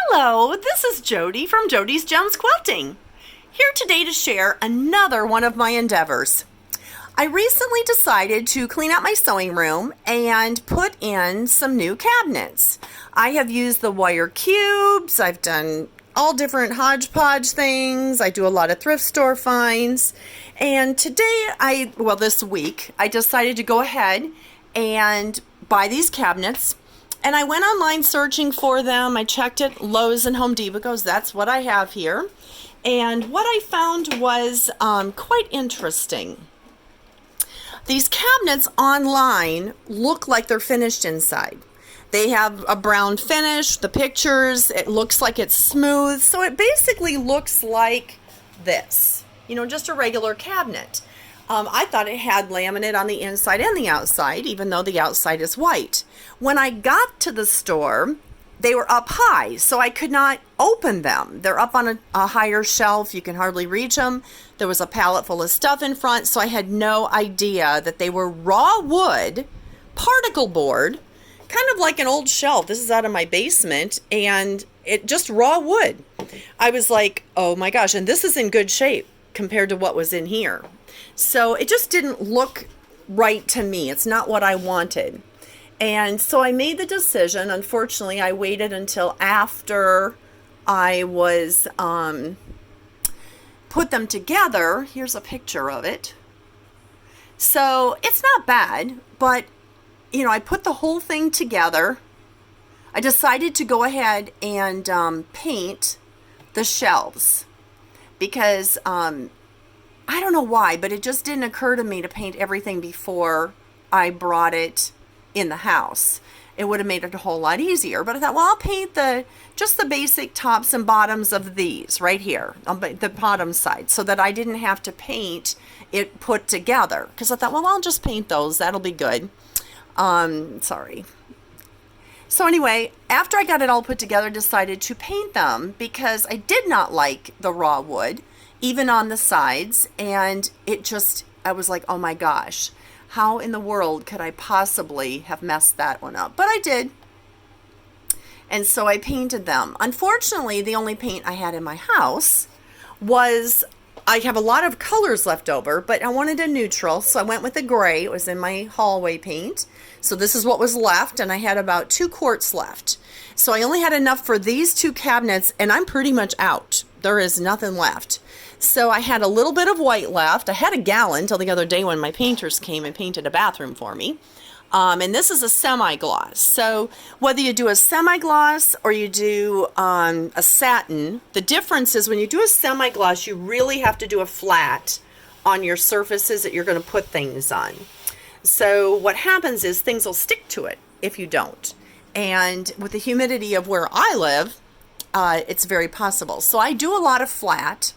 Hello, this is Jody from Jody's Gems Quilting. Here today to share another one of my endeavors. I recently decided to clean out my sewing room and put in some new cabinets. I have used the wire cubes, I've done all different hodgepodge things, I do a lot of thrift store finds, and this week, I decided to go ahead and buy these cabinets. And I went online searching for them. I checked at Lowe's and Home Depot because that's what I have here. And what I found was quite interesting. These cabinets online look like they're finished inside. They have a brown finish, the pictures, it looks like it's smooth. So it basically looks like this, just a regular cabinet. I thought it had laminate on the inside and the outside, even though the outside is white. When I got to the store, they were up high, so I could not open them. They're up on a higher shelf. You can hardly reach them. There was a pallet full of stuff in front, so I had no idea that they were raw wood, particle board, kind of like an old shelf. This is out of my basement, and it just raw wood. I was like, oh my gosh, and this is in good shape compared to what was in here. So it just didn't look right to me. It's not what I wanted. And so I made the decision. Unfortunately, I waited until after I was put them together. Here's a picture of it. So it's not bad, but I put the whole thing together. I decided to go ahead and paint the shelves because I don't know why, but it just didn't occur to me to paint everything before I brought it in the house. It would have made it a whole lot easier, but I thought, well, I'll paint just the basic tops and bottoms of these right here on the bottom side so that I didn't have to paint it put together, because I thought, well, I'll just paint those. That'll be good. Sorry. So anyway, after I got it all put together, I decided to paint them because I did not like the raw wood, even on the sides, and I was like, oh my gosh, how in the world could I possibly have messed that one up? But I did. And so I painted them. Unfortunately, the only paint I had in my house was, I have a lot of colors left over, but I wanted a neutral, so I went with a gray. It was in my hallway paint. So this is what was left, and I had about 2 quarts left. So I only had enough for these 2 cabinets, and I'm pretty much out. There is nothing left. So I had a little bit of white left. I had a gallon till the other day when my painters came and painted a bathroom for me. And this is a semi-gloss. So whether you do a semi-gloss or you do a satin, the difference is when you do a semi-gloss, you really have to do a flat on your surfaces that you're going to put things on. So what happens is things will stick to it if you don't. And with the humidity of where I live, it's very possible. So I do a lot of flat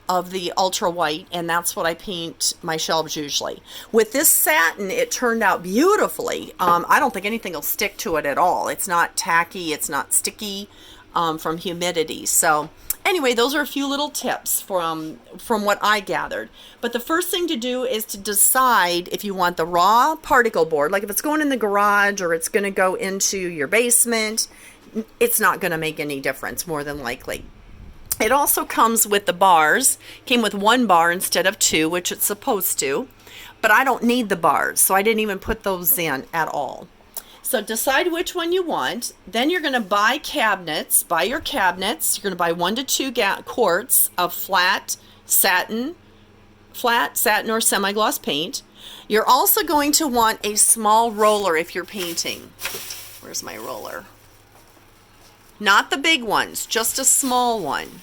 of the ultra white, and that's what I paint my shelves usually. With this satin, it turned out beautifully. I don't think anything will stick to it at all. It's not tacky, it's not sticky from humidity. So anyway, those are a few little tips from what I gathered. But the first thing to do is to decide if you want the raw particle board, like if it's going in the garage or it's going to go into your basement, it's not going to make any difference, more than likely. It also comes with the bars. Came with 1 bar instead of 2, which it's supposed to, but I don't need the bars, so I didn't even put those in at all. So decide which one you want. Then you're going to buy your cabinets. You're going to buy 1 to 2 quarts of flat satin or semi-gloss paint. You're also going to want a small roller if you're painting. Where's my roller? Not the big ones, just a small one.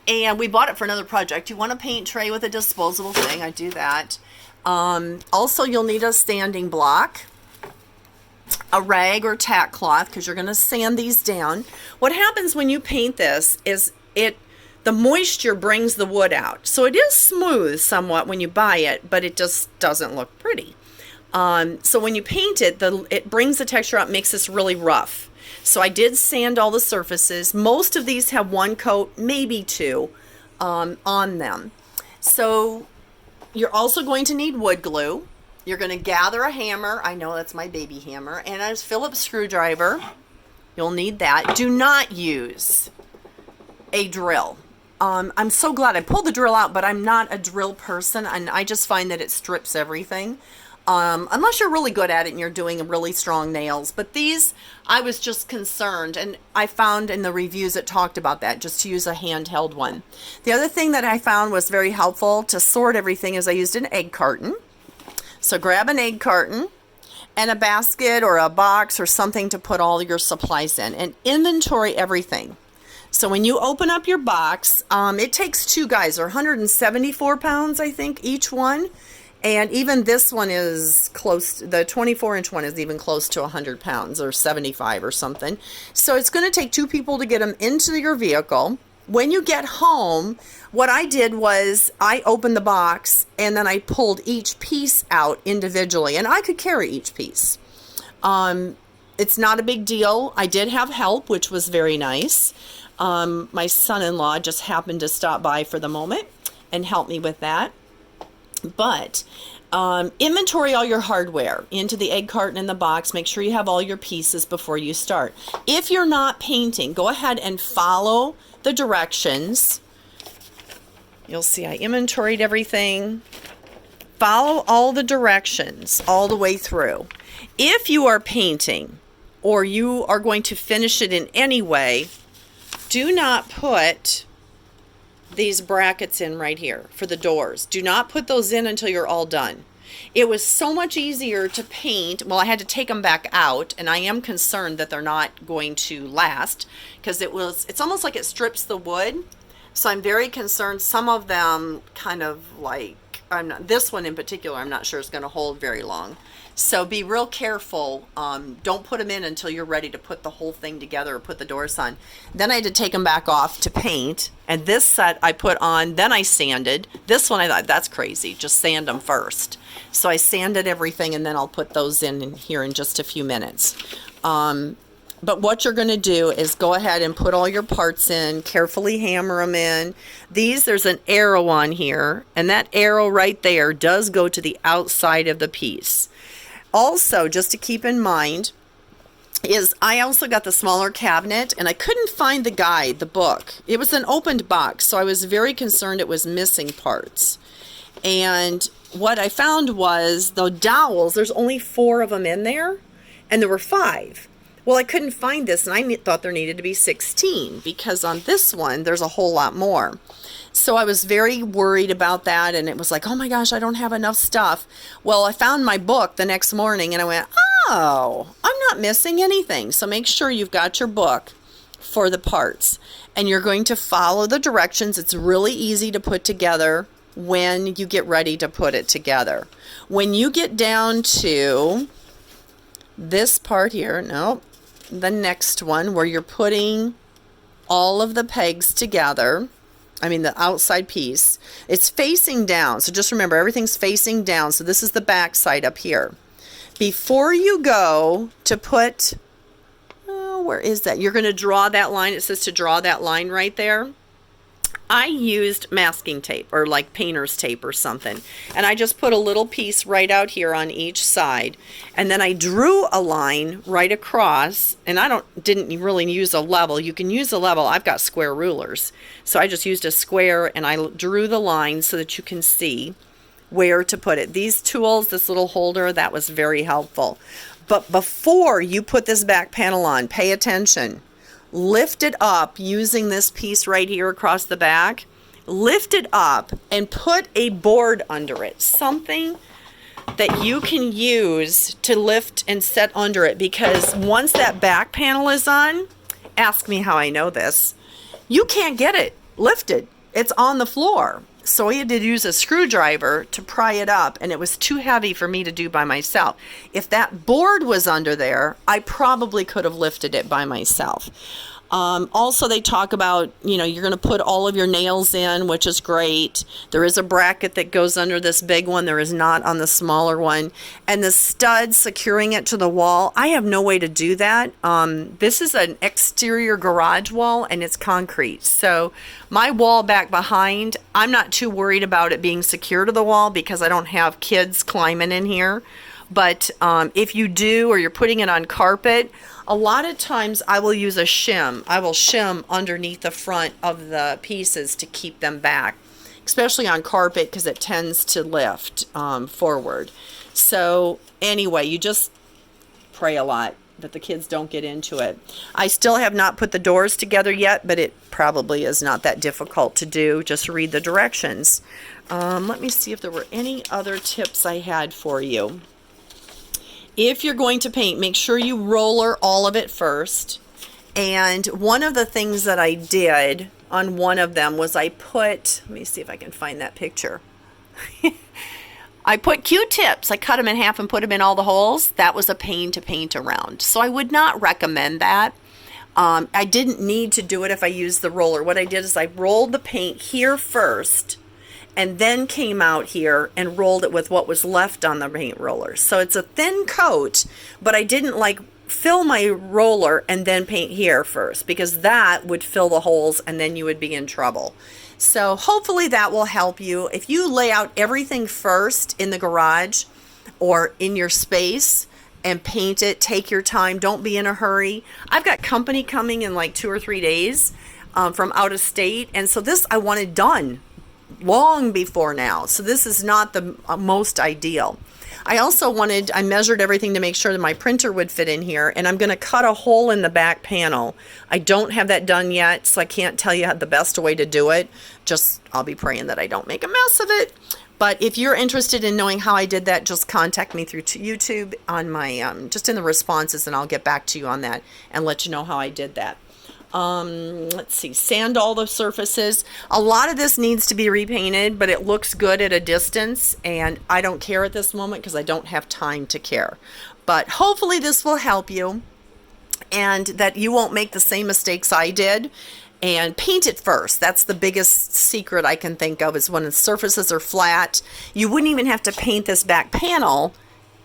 And we bought it for another project. You want a paint tray with a disposable thing. I do that. Also, you'll need a standing block, a rag or tack cloth, because you're going to sand these down. What happens when you paint this is the moisture brings the wood out. So it is smooth somewhat when you buy it, but it just doesn't look pretty. So when you paint it, it brings the texture out, makes this really rough. So I did sand all the surfaces. Most of these have 1 coat, maybe 2 on them. So you're also going to need wood glue. You're going to gather a hammer. I know that's my baby hammer. And a Phillips screwdriver. You'll need that. Do not use a drill. I'm so glad I pulled the drill out, but I'm not a drill person, and I just find that it strips everything. Unless you're really good at it and you're doing really strong nails. But these, I was just concerned, and I found in the reviews it talked about that, just to use a handheld one. The other thing that I found was very helpful to sort everything is I used an egg carton. So grab an egg carton and a basket or a box or something to put all your supplies in, and inventory everything. So when you open up your box, it takes two guys, or 174 pounds, I think, each one. And even this one is close, the 24-inch one is even close to 100 pounds, or 75 or something. So it's going to take two people to get them into your vehicle. When you get home, what I did was I opened the box and then I pulled each piece out individually, and I could carry each piece. It's not a big deal. I did have help, which was very nice. My son-in-law just happened to stop by for the moment and help me with that. But inventory all your hardware into the egg carton in the box. Make sure you have all your pieces before you start. If you're not painting, go ahead and follow the directions. You'll see I inventoried everything. Follow all the directions all the way through. If you are painting or you are going to finish it in any way, do not put these brackets in right here for the doors. Do not put those in until you're all done. It was so much easier to paint. Well, I had to take them back out, and I am concerned that they're not going to last because it's almost like it strips the wood. So I'm very concerned. Some of them kind of like, this one in particular, I'm not sure is going to hold very long. So be real careful. Don't put them in until you're ready to put the whole thing together or put the doors on. Then I had to take them back off to paint. And this set I put on, then I sanded. This one I thought, that's crazy. Just sand them first. So I sanded everything, and then I'll put those in here in just a few minutes. But what you're going to do is go ahead and put all your parts in, carefully hammer them in. There's an arrow on here, and that arrow right there does go to the outside of the piece. Also, just to keep in mind, is I also got the smaller cabinet, and I couldn't find the guide, the book. It was an opened box, so I was very concerned it was missing parts. And what I found was the dowels, there's only 4 of them in there, and there were 5. Well, I couldn't find this, and I thought there needed to be 16 because on this one, there's a whole lot more. So I was very worried about that, and it was like, oh my gosh, I don't have enough stuff. Well, I found my book the next morning, and I went, oh, I'm not missing anything. So make sure you've got your book for the parts, and you're going to follow the directions. It's really easy to put together when you get ready to put it together. When you get down to this part here, the next one where you're putting all of the pegs together, the outside piece, it's facing down. So just remember, everything's facing down. So this is the back side up here. Before you go to put, where is that? You're going to draw that line. It says to draw that line right there. I used masking tape or like painter's tape or something, and I just put a little piece right out here on each side, and then I drew a line right across, and didn't really use a level. You can use a level. I've got square rulers, so I just used a square and I drew the line so that you can see where to put it. These tools, this little holder, that was very helpful. But before you put this back panel on, pay attention. Lift it up using this piece right here across the back. Lift it up and put a board under it, something that you can use to lift and set under it, because once that back panel is on, ask me how I know this, you can't get it lifted. It's on the floor. So I had to use a screwdriver to pry it up, and it was too heavy for me to do by myself. If that board was under there, I probably could have lifted it by myself. Also, they talk about, you're going to put all of your nails in, which is great. There is a bracket that goes under this big one. There is not on the smaller one. And the stud securing it to the wall, I have no way to do that. This is an exterior garage wall, and it's concrete. So my wall back behind, I'm not too worried about it being secure to the wall because I don't have kids climbing in here. But if you do, or you're putting it on carpet, A lot of times I will use a shim. I will shim underneath the front of the pieces to keep them back, especially on carpet because it tends to lift forward. So anyway, you just pray a lot that the kids don't get into it. I still have not put the doors together yet, but it probably is not that difficult to do. Just read the directions. Let me see if there were any other tips I had for you. If you're going to paint, make sure you roller all of it first. And one of the things that I did on one of them was I put, let me see if I can find that picture. I put Q-tips. I cut them in half and put them in all the holes. That was a pain to paint around. So I would not recommend that. I didn't need to do it if I used the roller. What I did is I rolled the paint here first and then came out here and rolled it with what was left on the paint roller. So it's a thin coat, but I didn't like fill my roller and then paint here first, because that would fill the holes and then you would be in trouble. So hopefully that will help you. If you lay out everything first in the garage or in your space and paint it, take your time, don't be in a hurry. I've got company coming in like 2 or 3 days from out of state, and so this I wanted done long before now. So this is not the most ideal. I also I measured everything to make sure that my printer would fit in here, and I'm going to cut a hole in the back panel. I don't have that done yet, so I can't tell you the best way to do it. Just, I'll be praying that I don't make a mess of it. But if you're interested in knowing how I did that, just contact me through YouTube on my, just in the responses, and I'll get back to you on that and let you know how I did that. Let's see, sand all the surfaces. A lot of this needs to be repainted, but it looks good at a distance, and I don't care at this moment because I don't have time to care. But hopefully this will help you, and that you won't make the same mistakes I did. And paint it first. That's the biggest secret I can think of, is when the surfaces are flat. You wouldn't even have to paint this back panel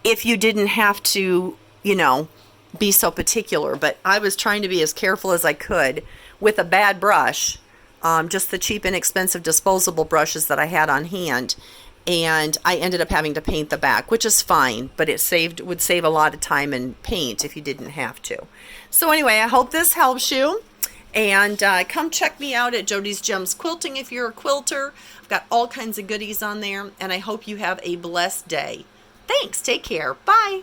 if you didn't have to, you know, be so particular. But I was trying to be as careful as I could with a bad brush, just the cheap inexpensive disposable brushes that I had on hand, and I ended up having to paint the back, which is fine, but it would save a lot of time and paint if you didn't have to. So anyway, I hope this helps you, and come check me out at Jody's Gems Quilting if you're a quilter. I've got all kinds of goodies on there, and I hope you have a blessed day. Thanks. Take care. Bye.